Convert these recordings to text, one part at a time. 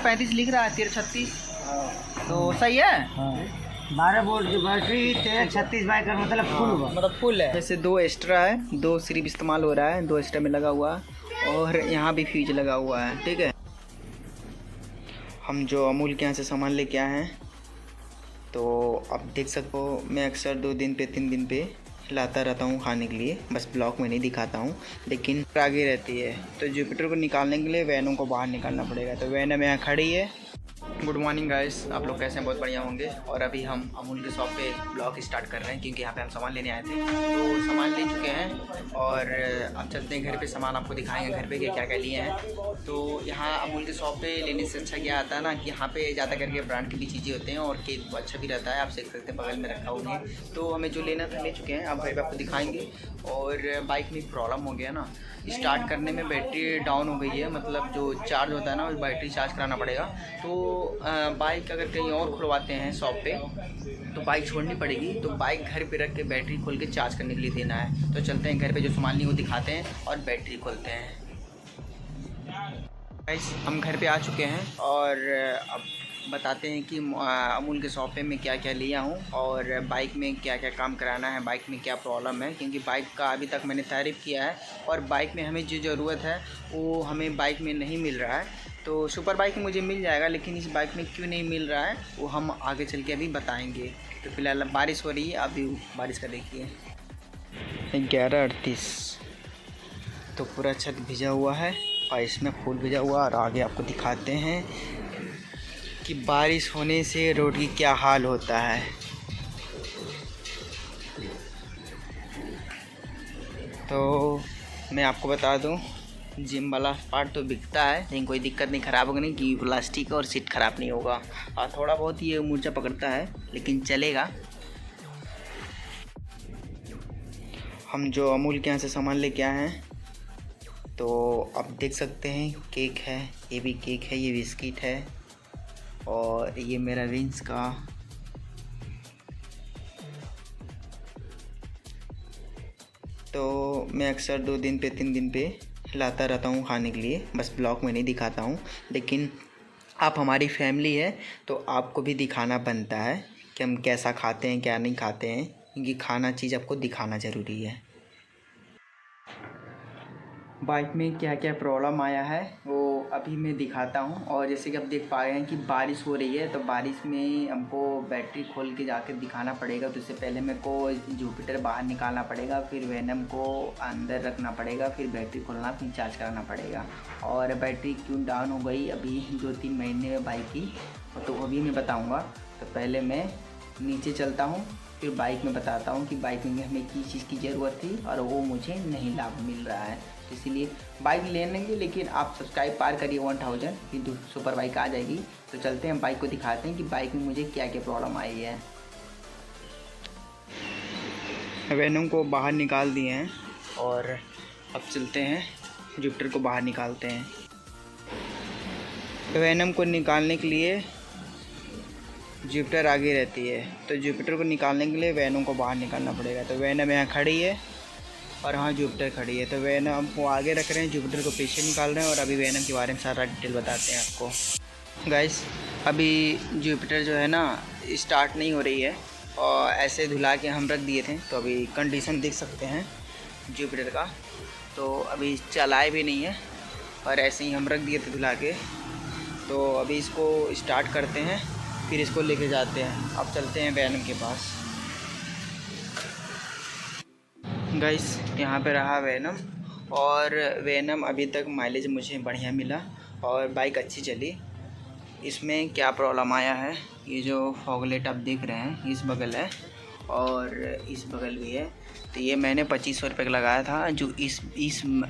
1335 लिख रहा है, 1336 तो सही है। 12 वोल्ट की बैटरी 1336 बाइक का मतलब फुल हुआ, मतलब फुल है। वैसे 2 एक्स्ट्रा है, 2 सिर्फ इस्तेमाल हो रहा है, 2 एक्स्ट्रा में लगा हुआ है और यहाँ भी फ्यूज लगा हुआ है। ठीक है, हम जो अमूल के यहाँ से सामान लेके आए हैं तो आप देख सकते हो, मैं अक्सर 2 दिन पे 3 दिन पे लाता रहता हूँ खाने के लिए, बस ब्लॉग में नहीं दिखाता हूँ, लेकिन आगे रहती है। तो जुपिटर को निकालने के लिए वैनों को बाहर निकालना पड़ेगा। तो वैन यहाँ खड़ी है। गुड मॉर्निंग गाइस, आप लोग कैसे हैं? बहुत बढ़िया होंगे। और अभी हम अमूल के शॉप पे ब्लॉग स्टार्ट कर रहे हैं क्योंकि यहाँ पे हम सामान लेने आए थे। तो सामान ले चुके हैं और अब चलते हैं घर पे, सामान आपको दिखाएंगे घर पे क्या क्या लिए हैं। तो यहाँ अमूल के शॉप पे लेने से अच्छा क्या आता है ना कि यहाँ पे ज़्यादा करके ब्रांड की भी चीज़ें होते हैं और केक अच्छा भी रहता है। आप देख सकते हैं बगल में रखा हुआ है। तो हमें जो लेना था ले चुके हैं, अब घर पर आपको दिखाएँगे। और बाइक में प्रॉब्लम हो गया ना, स्टार्ट करने में बैटरी डाउन हो गई है, मतलब जो चार्ज होता है ना वो बैटरी चार्ज कराना पड़ेगा। तो बाइक अगर कहीं और खुलवाते हैं शॉप पे तो बाइक छोड़नी पड़ेगी। तो बाइक घर पे रख के बैटरी खोल के चार्ज करने के लिए देना है। तो चलते हैं घर पे, जो सामान नहीं वो दिखाते हैं और बैटरी खोलते हैं। गाइस हम घर पे आ चुके हैं और अब बताते हैं कि अमूल के शॉप पे मैं क्या क्या लिया हूँ और बाइक में क्या क्या काम कराना है, बाइक में क्या प्रॉब्लम है। क्योंकि बाइक का अभी तक मैंने तारीफ़ किया है और बाइक में हमें जो ज़रूरत है वो हमें बाइक में नहीं मिल रहा है। तो सुपर बाइक में मुझे मिल जाएगा, लेकिन इस बाइक में क्यों नहीं मिल रहा है वो हम आगे चल के अभी बताएँगे। तो फिलहाल बारिश हो रही है, अभी बारिश का देखिए 11:38। तो पूरा छत भिजा हुआ है और इसमें फूल भिजा हुआ। और आगे आपको दिखाते हैं कि बारिश होने से रोड की क्या हाल होता है। तो मैं आपको बता दूं, जिम वाला पार्ट तो बिकता है, लेकिन कोई दिक्कत नहीं, ख़राब होगा नहीं कि प्लास्टिक और सीट ख़राब नहीं होगा। और थोड़ा बहुत ये मूर्छा पकड़ता है लेकिन चलेगा। हम जो अमूल के यहाँ से सामान लेके आए हैं तो आप देख सकते हैं, केक है, ये भी केक है, ये बिस्किट है और ये मेरा विंस का तो मैं अक्सर 2 दिन पे 3 दिन पे लाता रहता हूँ खाने के लिए, बस ब्लॉग में नहीं दिखाता हूँ। लेकिन आप हमारी फैमिली है तो आपको भी दिखाना बनता है कि हम कैसा खाते हैं क्या नहीं खाते हैं, क्योंकि खाना चीज़ आपको दिखाना ज़रूरी है। बाइक में क्या क्या प्रॉब्लम आया है वो अभी मैं दिखाता हूँ। और जैसे कि आप देख पा रहे हैं कि बारिश हो रही है, तो बारिश में हमको बैटरी खोल के जाकर दिखाना पड़ेगा। तो इससे पहले मेरे को जुपिटर बाहर निकालना पड़ेगा, फिर वेनम को अंदर रखना पड़ेगा, फिर बैटरी खोलना, फिर चार्ज कराना पड़ेगा। और बैटरी क्यों डाउन हो गई अभी 2-3 महीने में बाइक की, तो अभी मैं बताऊँगा। तो पहले मैं नीचे चलता हूँ, फिर बाइक में बताता हूँ कि बाइक में हमें किस चीज़ की ज़रूरत थी और वो मुझे नहीं लाभ मिल रहा है। इसीलिए बाइक ले लेंगे, लेकिन आप सब्सक्राइब पार करिए 1000, फिर सुपर बाइक आ जाएगी। तो चलते हैं बाइक को दिखाते हैं कि बाइक में मुझे क्या क्या प्रॉब्लम आई है। वेनम को बाहर निकाल दिए हैं और अब चलते हैं जुपिटर को बाहर निकालते हैं। वेनम को निकालने के लिए जुपिटर आगे रहती है, तो जुपिटर को निकालने के लिए वैनम को बाहर निकालना पड़ेगा। तो वैनम यहाँ खड़ी है और हाँ जुपिटर खड़ी है। तो वैनम को आगे रख रहे हैं, जुपिटर को पीछे निकाल रहे हैं। और अभी वैनम के बारे में सारा डिटेल बताते हैं आपको। गाइस अभी जुपिटर जो है ना स्टार्ट नहीं हो रही है और ऐसे धुला के हम रख दिए थे। तो अभी कंडीशन देख सकते हैं जुपिटर का, तो अभी चलाए भी नहीं है और ऐसे ही हम रख दिए थे धुला के। तो अभी इसको स्टार्ट करते हैं, फिर इसको लेके जाते हैं। अब चलते हैं वैनम के पास। गाइस यहाँ पे रहा वैनम, और वैनम अभी तक माइलेज मुझे बढ़िया मिला और बाइक अच्छी चली। इसमें क्या प्रॉब्लम आया है, ये जो फॉगलेट आप देख रहे हैं इस बगल है और इस बगल भी है। तो ये मैंने 2500 रुपये का लगाया था। जो इस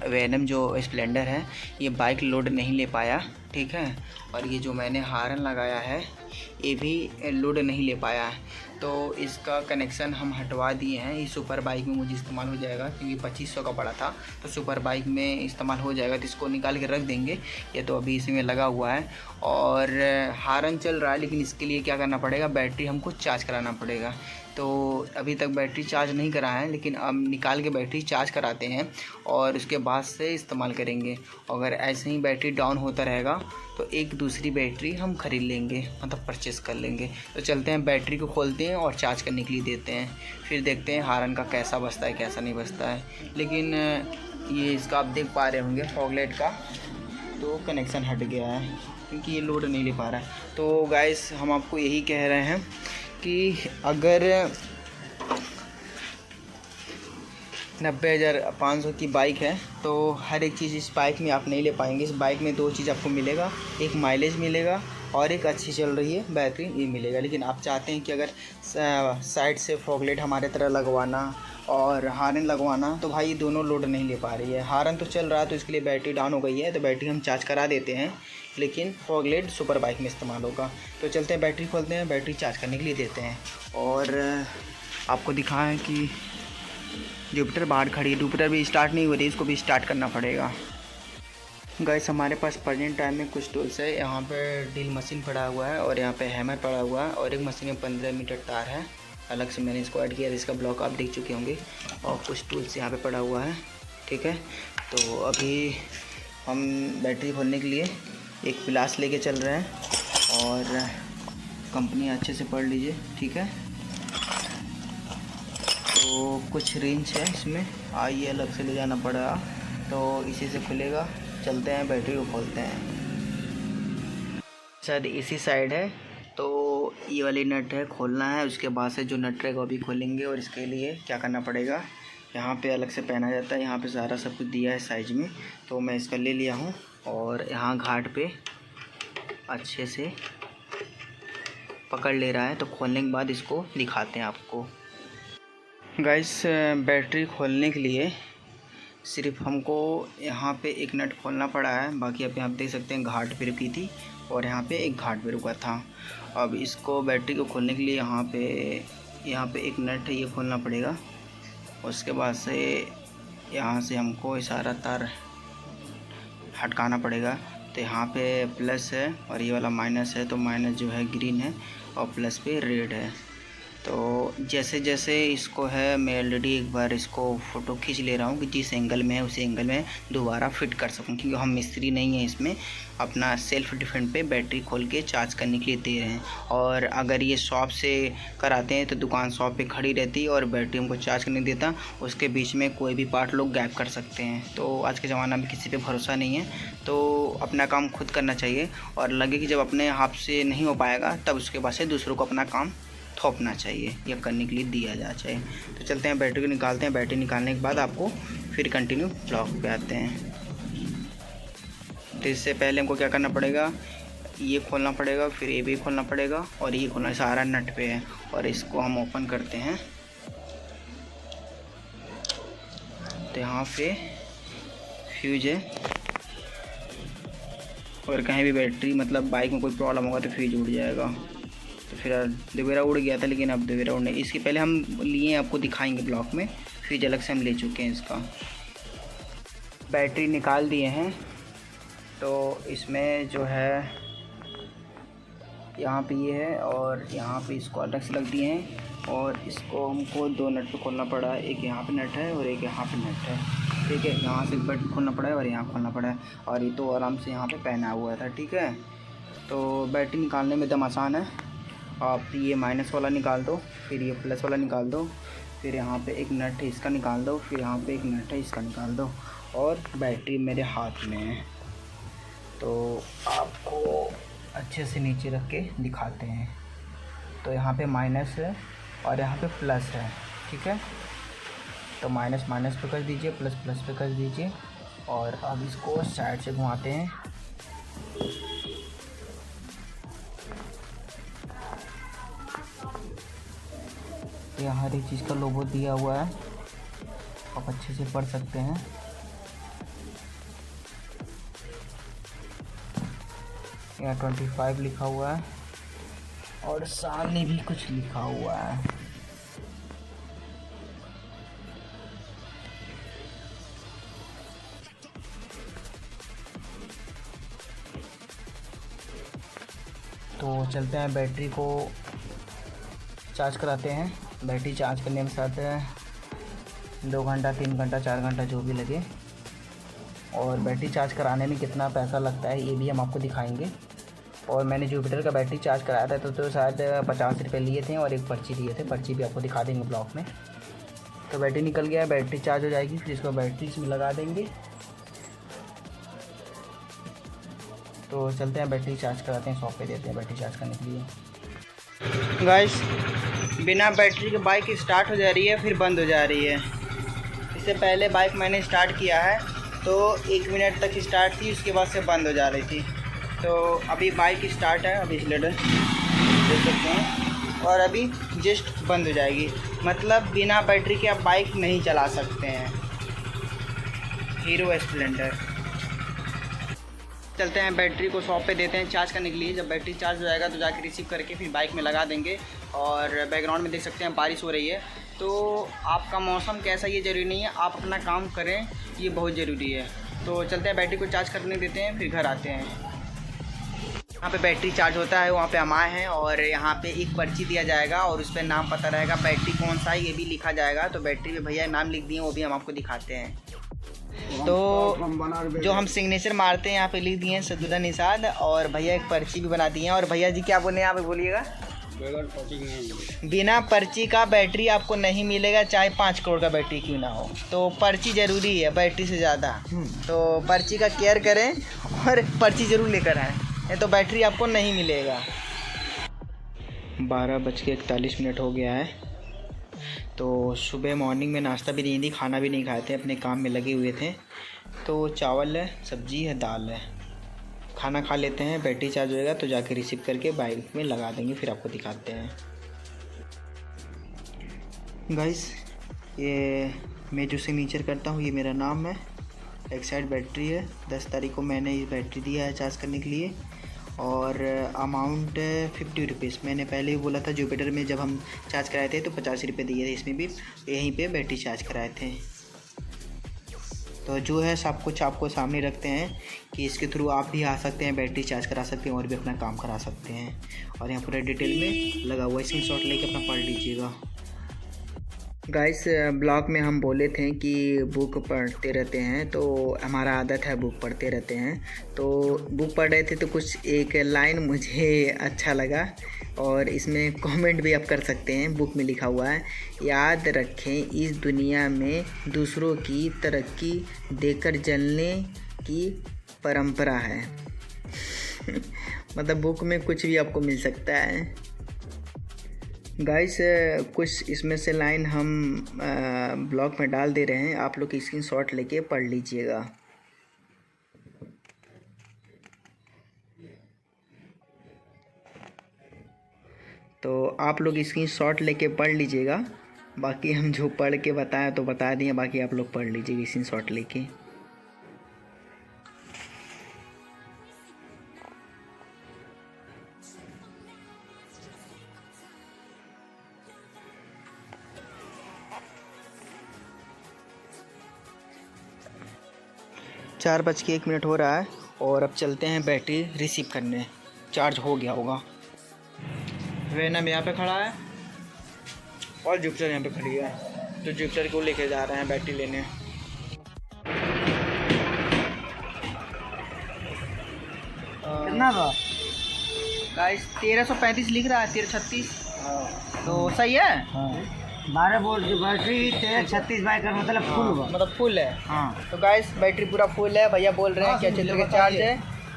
वैनम जो स्प्लेंडर है ये बाइक लोड नहीं ले पाया, ठीक है। और ये जो मैंने हारन लगाया है ये भी लोड नहीं ले पाया है। तो इसका कनेक्शन हम हटवा दिए हैं। इस सुपर बाइक में मुझे इस्तेमाल हो जाएगा क्योंकि 2500 का पड़ा था, तो सुपर बाइक में इस्तेमाल हो जाएगा। तो इसको निकाल के रख देंगे। ये तो अभी इसमें लगा हुआ है और हारन चल रहा है, लेकिन इसके लिए क्या करना पड़ेगा, बैटरी हमको चार्ज कराना पड़ेगा। तो अभी तक बैटरी चार्ज नहीं करा है, लेकिन अब निकाल के बैटरी चार्ज कराते हैं और उसके बाद से इस्तेमाल करेंगे। अगर ऐसे ही बैटरी डाउन होता रहेगा तो एक दूसरी बैटरी हम ख़रीद लेंगे, मतलब परचेज़ कर लेंगे। तो चलते हैं, बैटरी को खोलते हैं और चार्ज करने के लिए देते हैं, फिर देखते हैं हारन का कैसा बजता है कैसा नहीं बजता है। लेकिन ये इसका आप देख पा रहे होंगे फॉगलाइट का तो कनेक्शन हट गया है क्योंकि ये लोड नहीं ले पा रहा है। तो गाइस हम आपको यही कह रहे हैं कि अगर 90,500 की बाइक है तो हर एक चीज़ इस बाइक में आप नहीं ले पाएंगे। इस बाइक में 2 चीज़ आपको मिलेगा, एक माइलेज मिलेगा और एक अच्छी चल रही है बैटरी ये मिलेगा। लेकिन आप चाहते हैं कि अगर साइड से फॉगलाइट हमारे तरह लगवाना और हारन लगवाना, तो भाई ये दोनों लोड नहीं ले पा रही है। हारन तो चल रहा है तो इसके लिए बैटरी डाउन हो गई है, तो बैटरी हम चार्ज करा देते हैं, लेकिन फॉगलाइट सुपर बाइक में इस्तेमाल होगा। तो चलते हैं, बैटरी खोलते हैं, बैटरी चार्ज करने के लिए देते हैं। और आपको दिखाएं कि जुपिटर बाहर खड़ी है, जुपिटर भी स्टार्ट नहीं हो रही, इसको भी स्टार्ट करना पड़ेगा। गाइस हमारे पास प्रेजेंट टाइम में कुछ टूल्स है। यहाँ पे ड्रिल मशीन पड़ा हुआ है और यहाँ पे हैमर पड़ा हुआ है और एक मशीन में 15 मीटर तार है, अलग से मैंने इसको ऐड किया। इसका ब्लॉक आप देख चुके होंगे और कुछ टूल्स यहाँ पे पड़ा हुआ है, ठीक है। तो अभी हम बैटरी खोलने के लिए एक प्लास लेके चल रहे हैं और कंपनी अच्छे से पढ़ लीजिए, ठीक है। तो कुछ रेंज है इसमें, ये अलग से ले जाना पड़ेगा, तो इसी से खुलेगा। चलते हैं, बैटरी को खोलते हैं। शायद इसी साइड है, तो ये वाली नट है, खोलना है। उसके बाद से जो नट रहेगा वो भी खोलेंगे। और इसके लिए क्या करना पड़ेगा, यहाँ पे अलग से पहना जाता है, यहाँ पे सारा सब कुछ दिया है साइज में, तो मैं इसका ले लिया हूँ। और यहाँ घाट पे अच्छे से पकड़ ले रहा है, तो खोलने के बाद इसको दिखाते हैं आपको। गाइस बैटरी खोलने के लिए सिर्फ हमको यहाँ पे एक नट खोलना पड़ा है, बाकी अब आप देख सकते हैं घाट पे रुकी थी और यहाँ पे एक घाट पे रुका था। अब इसको बैटरी को खोलने के लिए यहाँ पे एक नट है, ये खोलना पड़ेगा। उसके बाद से यहाँ से हमको सारा तार हटकाना पड़ेगा। तो यहाँ पे प्लस है और ये वाला माइनस है, तो माइनस जो है ग्रीन है और प्लस पे रेड है। तो जैसे जैसे इसको है, मैं ऑलरेडी एक बार इसको फ़ोटो खींच ले रहा हूँ कि जिस एंगल में है उसी एंगल में दोबारा फिट कर सकूँ, क्योंकि हम मिस्त्री नहीं हैं, इसमें अपना सेल्फ डिफेंड पे बैटरी खोल के चार्ज करने के लिए दे रहे हैं। और अगर ये शॉप से कराते हैं तो दुकान शॉप पे खड़ी रहती है और बैटरी हमको चार्ज करने देता, उसके बीच में कोई भी पार्ट लोग गायब कर सकते हैं। तो आज के ज़माना में किसी पे भरोसा नहीं है, तो अपना काम खुद करना चाहिए। और लगे कि जब अपने हाथ से नहीं हो पाएगा तब उसके बाद से दूसरों को अपना काम थोपना चाहिए या करने के लिए दिया जाना चाहिए। तो चलते हैं, बैटरी को निकालते हैं। बैटरी निकालने के बाद आपको फिर कंटिन्यू ब्लॉक पे आते हैं। तो इससे पहले हमको क्या करना पड़ेगा, ये खोलना पड़ेगा, फिर ये भी खोलना पड़ेगा और ये खोलना, सारा नट पे है। और इसको हम ओपन करते हैं, तो यहाँ पे फ्यूज है और कहीं भी बैटरी मतलब बाइक में कोई प्रॉब्लम होगा तो फ्यूज उड़ जाएगा। तो फिर दोबारा उड़ गया था, लेकिन अब दोबारा उड़ने, इसके पहले हम लिए, आपको दिखाएंगे ब्लॉक में, फ्यूज अलग से हम ले चुके हैं। इसका बैटरी निकाल दिए हैं, तो इसमें जो है यहाँ पे ये है और यहाँ पे इसको अलग से लग दिए हैं। और इसको हमको 2 नट पे खोलना पड़ा है, एक यहाँ पे नट है और एक यहाँ पे नट है, ठीक है। यहाँ से बैटरी खोलना पड़ा है और यहाँ खोलना पड़ा है, और ये तो आराम से यहाँ पे पहना हुआ था, ठीक है। तो बैटरी निकालने में एकदम आसान है। आप ये माइनस वाला निकाल दो, फिर ये प्लस वाला निकाल दो, फिर यहाँ पे एक नट है इसका निकाल दो, फिर यहाँ पे एक नट है इसका निकाल दो, और बैटरी मेरे हाथ में है। तो आपको अच्छे से नीचे रख के दिखाते हैं। तो यहाँ पे माइनस है और यहाँ पे प्लस है, ठीक है। तो माइनस माइनस पे कर दीजिए, प्लस प्लस पे कर दीजिए, और अब इसको साइड से घुमाते हैं। यहाँ हर एक चीज़ का लोगो दिया हुआ है, आप अच्छे से पढ़ सकते हैं। यहाँ 25 लिखा हुआ है और सामने भी कुछ लिखा हुआ है। तो चलते हैं, बैटरी को चार्ज कराते हैं। बैटरी चार्ज करने में साथ 2 घंटा 3 घंटा 4 घंटा जो भी लगे। और बैटरी चार्ज कराने में कितना पैसा लगता है ये भी हम आपको दिखाएंगे। और मैंने जुपिटर का बैटरी चार्ज कराया था तो शायद 50 रुपये लिए थे और एक पर्ची दिए थे। पर्ची भी आपको दिखा देंगे ब्लॉग में। तो बैटरी निकल गया है, बैटरी चार्ज हो जाएगी, फिर इसको बैटरी इसमें लगा देंगे। तो चलते हैं बैटरी चार्ज कराते हैं, शॉप पे देते हैं बैटरी चार्ज करने के लिए। गाइस, बिना बैटरी के बाइक स्टार्ट हो जा रही है फिर बंद हो जा रही है। इससे पहले बाइक मैंने स्टार्ट किया है तो 1 मिनट तक स्टार्ट थी, उसके बाद से बंद हो जा रही थी। तो अभी बाइक स्टार्ट है, अभी सिलेंडर देख सकते हैं, और अभी जस्ट बंद हो जाएगी। मतलब बिना बैटरी के आप बाइक नहीं चला सकते हैं। Hero Splendor. चलते हैं बैटरी को शॉप पे देते हैं चार्ज करने के लिए। जब बैटरी चार्ज हो जाएगा तो जाके रिसीव करके फिर बाइक में लगा देंगे। और बैकग्राउंड में देख सकते हैं बारिश हो रही है। तो आपका मौसम कैसा ये ज़रूरी नहीं है, आप अपना काम करें, ये बहुत ज़रूरी है। तो चलते हैं बैटरी को चार्ज करने देते हैं, फिर घर आते हैं। यहाँ पे बैटरी चार्ज होता है, वहाँ पे हम आए हैं और यहाँ पे एक पर्ची दिया जाएगा और उस पर नाम पता रहेगा, बैटरी कौन सा है ये भी लिखा जाएगा। तो बैटरी पे भैया नाम लिख दिए, वो भी हम आपको दिखाते हैं। तो जो हम सिग्नेचर मारते हैं यहाँ पे लिख दिए हैं सदुल्ला निषाद, और भैया एक पर्ची भी बना दी है। और भैया जी क्या बोले यहाँ पे बोलिएगा? बिना पर्ची का बैटरी आपको नहीं मिलेगा, चाहे 5 करोड़ का बैटरी क्यों ना हो। तो पर्ची ज़रूरी है बैटरी से ज़्यादा। तो पर्ची का केयर करें और पर्ची ज़रूर लेकर आएँ, नहीं तो बैटरी आपको नहीं मिलेगा। 12:41 हो गया है। तो सुबह मॉर्निंग में नाश्ता भी नहीं दी, खाना भी नहीं खाए थे, अपने काम में लगे हुए थे। तो चावल है, सब्जी है, दाल है, खाना खा लेते हैं। बैटरी चार्ज होएगा तो जाके रिसीव करके बाइक में लगा देंगे, फिर आपको दिखाते हैं। गाइस, ये मैं जो सिग्नेचर करता हूँ ये मेरा नाम है। एक साइड बैटरी है, 10 तारीख को मैंने ये बैटरी दिया है चार्ज करने के लिए। और अमाउंट 50 रुपीज़। मैंने पहले ही बोला था जुपिटर में जब हम चार्ज कराए थे तो 50 रुपये दिए थे, इसमें भी यहीं पे बैटरी चार्ज कराए थे। तो जो है सब कुछ आपको सामने रखते हैं कि इसके थ्रू आप भी आ सकते हैं, बैटरी चार्ज करा सकते हैं और भी अपना काम करा सकते हैं। और यहाँ पूरा डिटेल में लगा हुआ है, स्क्रीनशॉट लेके अपना पढ़ लीजिएगा। गाइस, ब्लॉग में हम बोले थे कि बुक पढ़ते रहते हैं, तो हमारा आदत है बुक पढ़ते रहते हैं। तो बुक पढ़ रहे थे तो कुछ एक लाइन मुझे अच्छा लगा और इसमें कमेंट भी आप कर सकते हैं। बुक में लिखा हुआ है, याद रखें इस दुनिया में दूसरों की तरक्की देखकर जलने की परंपरा है। मतलब बुक में कुछ भी आपको मिल सकता है। गाइस, कुछ इसमें से लाइन हम ब्लॉग में डाल दे रहे हैं, आप लोग स्क्रीनशॉट लेके पढ़ लीजिएगा। तो आप लोग स्क्रीनशॉट लेके पढ़ लीजिएगा। बाकी हम जो पढ़ के बताएं तो बता दिए, बाकी आप लोग पढ़ लीजिएगा स्क्रीनशॉट लेके। चार 4:01 हो रहा है और अब चलते हैं बैटरी रिसीव करने। चार्ज हो गया होगा। वेनम यहाँ पे खड़ा है और जुपिटर यहाँ पे खड़ी है, तो जुपिटर को लेके जा रहे हैं बैटरी लेने। कितना का? गाइस 1335 लिख रहा है, 1336। तो सही है। 12 वोल्ट की बैटरी 1336 बाइक का मतलब फुल हुआ, मतलब फुल है। हाँ। तो गाइस बैटरी पूरा फुल है। भैया बोल रहे हैं कि अच्छे तरीके चार्ज है,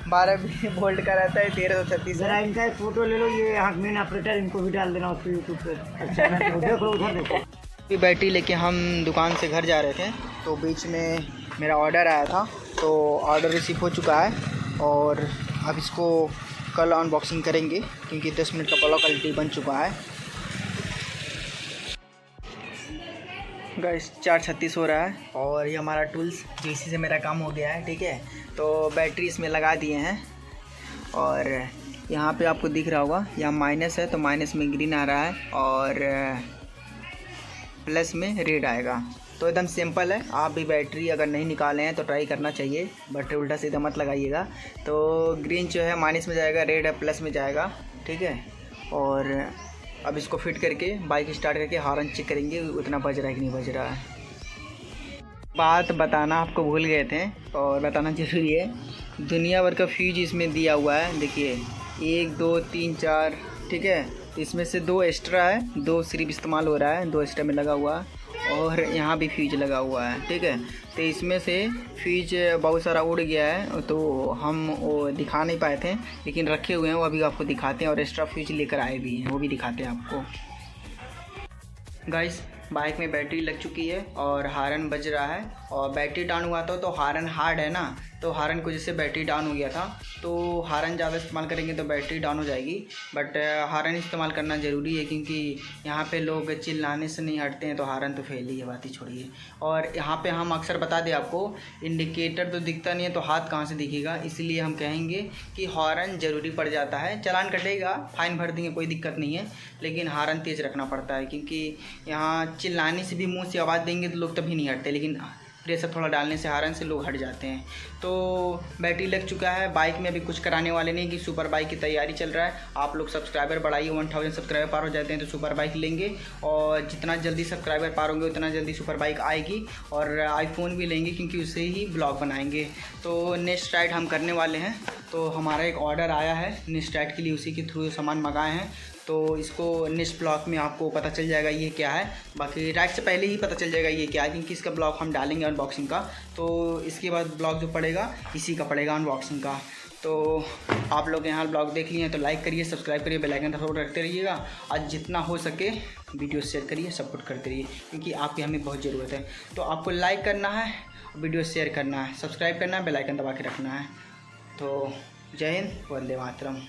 12 वोल्ट का रहता है, 1336। जरा इनका एक फोटो ले लो, ये यहाँ मेन ऑपरेटर, इनको भी डाल देना उस पर यूट्यूब पे। अच्छा देख लो, उधर देखो। अभी बैटरी लेके हम दुकान से घर जा रहे थे तो बीच में मेरा ऑर्डर आया था, तो ऑर्डर रिसीव हो चुका है और अब इसको कल अनबॉक्सिंग करेंगे क्योंकि 10 मिनट का ब्लॉग ऑलरेडी बन चुका है। गाइस 4:36 हो रहा है और ये हमारा टूल्स जो इसी से मेरा काम हो गया है, ठीक है। तो बैटरी इसमें लगा दिए हैं और यहाँ पे आपको दिख रहा होगा, यहाँ माइनस है तो माइनस में ग्रीन आ रहा है और प्लस में रेड आएगा। तो एकदम सिंपल है। आप भी बैटरी अगर नहीं निकाले हैं तो ट्राई करना चाहिए, बट उल्टा सीधा मत लगाइएगा। तो ग्रीन जो है माइनस में जाएगा, रेड है प्लस में जाएगा, ठीक है। और अब इसको फिट करके बाइक स्टार्ट करके हॉर्न चेक करेंगे उतना बज रहा है कि नहीं बज रहा है। बात बताना आपको भूल गए थे और बताना ज़रूरी है, दुनिया भर का फ्यूज इसमें दिया हुआ है। देखिए 1 2 3 4, ठीक है। इसमें से 2 एक्स्ट्रा है, 2 सिर्फ इस्तेमाल हो रहा है, 2 एक्स्ट्रा में लगा हुआ और यहाँ भी फ्यूज लगा हुआ है, ठीक है। तो इसमें से फ्यूज बहुत सारा उड़ गया है तो हम वो दिखा नहीं पाए थे, लेकिन रखे हुए हैं वो अभी आपको दिखाते हैं और एक्स्ट्रा फ्यूज लेकर आए भी हैं, वो भी दिखाते हैं आपको। गाइस बाइक में बैटरी लग चुकी है और हॉर्न बज रहा है और बैटरी डाउन हुआ था तो हॉर्न हार्ड है ना, तो हॉर्न को जैसे बैटरी डाउन हो गया था तो हॉर्न ज़्यादा इस्तेमाल करेंगे तो बैटरी डाउन हो जाएगी। बट हॉर्न इस्तेमाल करना ज़रूरी है क्योंकि यहाँ पे लोग चिल्लाने से नहीं हटते हैं तो हॉर्न तो फेल ही है, बात ही छोड़िए। और यहाँ पे हम अक्सर बता दें आपको, इंडिकेटर तो दिखता नहीं है तो हाथ कहाँ से दिखेगा, इसलिए हम कहेंगे कि हॉर्न ज़रूरी पड़ जाता है। चालान कटेगा, फाइन भर देंगे, कोई दिक्कत नहीं है, लेकिन हॉर्न तेज़ रखना पड़ता है क्योंकि यहाँ चिल्लाने से भी मुँह से आवाज़ देंगे तो लोग तभी नहीं हटते, लेकिन प्रेशर थोड़ा डालने से हॉर्न से लोग हट जाते हैं। तो बैटरी लग चुका है, बाइक में अभी कुछ कराने वाले नहीं कि सुपर बाइक की तैयारी चल रहा है। आप लोग सब्सक्राइबर बढ़ाइए, 1000 सब्सक्राइबर पार हो जाते हैं तो सुपर बाइक लेंगे और जितना जल्दी सब्सक्राइबर पार होंगे उतना जल्दी सुपर बाइक आएगी और आईफोन भी लेंगे क्योंकि उससे ही ब्लॉग बनाएंगे। तो नेक्स्ट राइड हम करने वाले हैं, तो हमारा एक ऑर्डर आया है नेक्स्ट राइड के लिए, उसी के थ्रू सामान मंगाए हैं। तो इसको नेक्स्ट ब्लॉग में आपको पता चल जाएगा ये क्या है, बाकी राइड से पहले ही पता चल जाएगा ये क्या है क्योंकि इसका ब्लॉग हम डालेंगे अनबॉक्सिंग का। तो इसके बाद ब्लॉग जो पड़ेगा इसी का पड़ेगा अनबॉक्सिंग का। तो आप लोग यहाँ ब्लॉग देख लिए हैं तो लाइक करिए, सब्सक्राइब करिए, बेल आइकन सपोर्ट रखते रहिएगा। आज जितना हो सके वीडियो शेयर करिए, सपोर्ट करते रहिए क्योंकि आपकी हमें बहुत ज़रूरत है। तो आपको लाइक करना है, वीडियो शेयर करना है, सब्सक्राइब करना है, बेल आइकन दबा के रखना है। तो जय हिंद, वंदे मातरम।